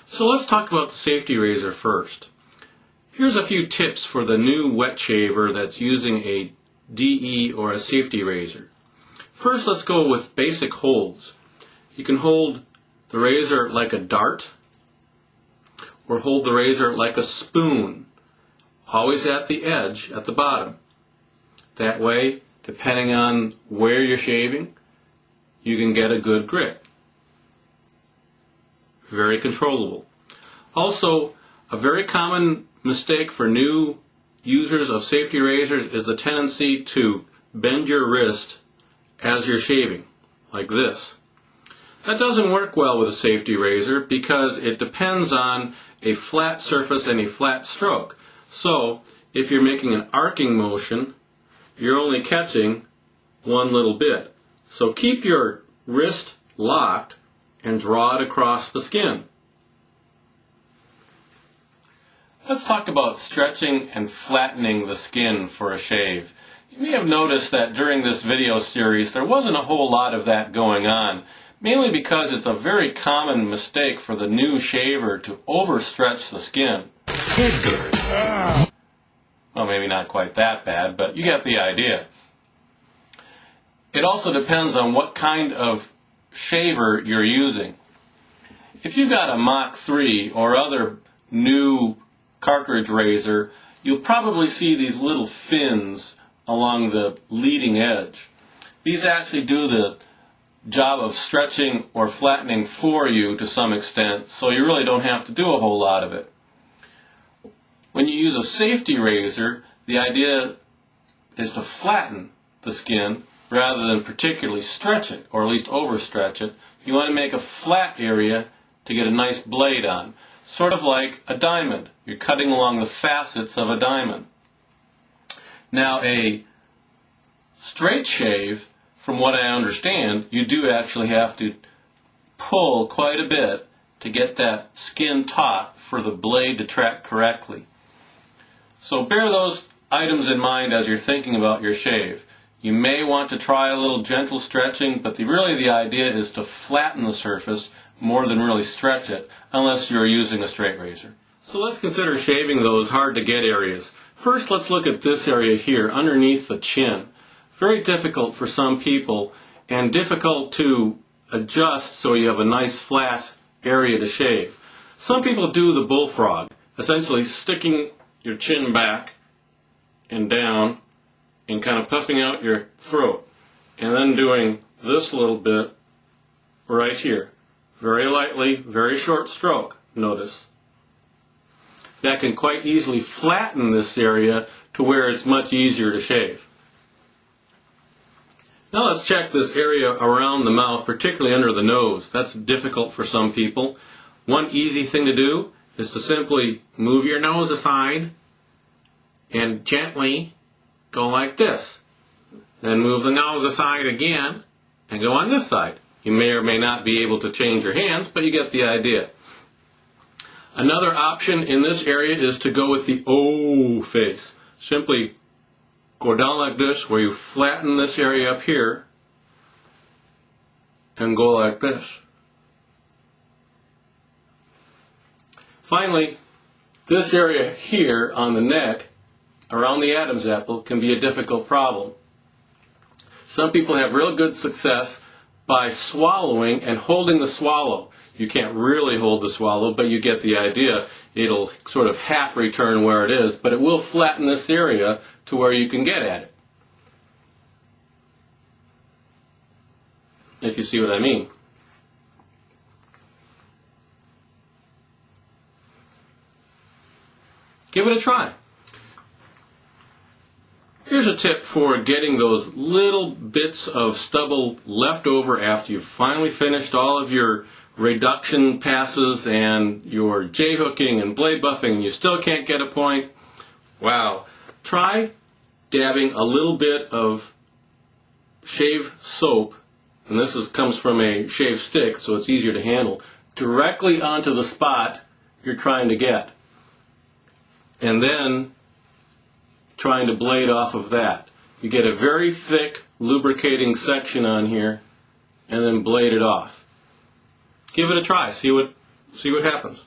So let's talk about the safety razor first. Here's a few tips for the new wet shaver that's using a DE or a safety razor. First, let's go with basic holds. You can hold the razor like a dart or hold the razor like a spoon, always at the edge at the bottom. That way, depending on where you're shaving, you can get a good grip. Very controllable. Also, a very common mistake for new users of safety razors is the tendency to bend your wrist as you're shaving, like this. That doesn't work well with a safety razor because it depends on a flat surface and a flat stroke. So, if you're making an arcing motion, you're only catching one little bit. So keep your wrist locked and draw it across the skin. Let's talk about stretching and flattening the skin for a shave. You may have noticed that during this video series there wasn't a whole lot of that going on, mainly because it's a very common mistake for the new shaver to overstretch the skin. Well, maybe not quite that bad, but you get the idea. It also depends on what kind of shaver you're using. If you've got a Mach 3 or other new cartridge razor, you'll probably see these little fins along the leading edge. These actually do the job of stretching or flattening for you to some extent, so you really don't have to do a whole lot of it. When you use a safety razor, the idea is to flatten the skin rather than particularly stretch it, or at least overstretch it. You want to make a flat area to get a nice blade on, sort of like a diamond. You're cutting along the facets of a diamond. Now, a straight shave, from what I understand, you do actually have to pull quite a bit to get that skin taut for the blade to track correctly. So bear those items in mind as you're thinking about your shave. You may want to try a little gentle stretching, but really the idea is to flatten the surface more than really stretch it, unless you're using a straight razor. So let's consider shaving those hard to get areas. First, let's look at this area here, underneath the chin. Very difficult for some people, and difficult to adjust so you have a nice flat area to shave. Some people do the bullfrog, essentially sticking your chin back and down and kind of puffing out your throat, and then doing this little bit right here. Very lightly, very short stroke, notice. That can quite easily flatten this area to where it's much easier to shave. Now let's check this area around the mouth, particularly under the nose. That's difficult for some people. One easy thing to do is to simply move your nose aside and gently go like this. Then move the nose aside again and go on this side. You may or may not be able to change your hands, but you get the idea. Another option in this area is to go with the O face. Simply go down like this, where you flatten this area up here, and go like this. Finally, this area here on the neck, around the Adam's apple, can be a difficult problem. Some people have real good success by swallowing and holding the swallow. You can't really hold the swallow, but you get the idea. It'll sort of half return where it is, but it will flatten this area to where you can get at it. If you see what I mean. Give it a try. Here's a tip for getting those little bits of stubble left over after you've finally finished all of your reduction passes and your J-hooking and blade buffing and you still can't get a point. Wow. Try dabbing a little bit of shave soap, and this comes from a shave stick, so it's easier to handle, directly onto the spot you're trying to get. And then trying to blade off of that. You get a very thick lubricating section on here and then blade it off. Give it a try, see what happens.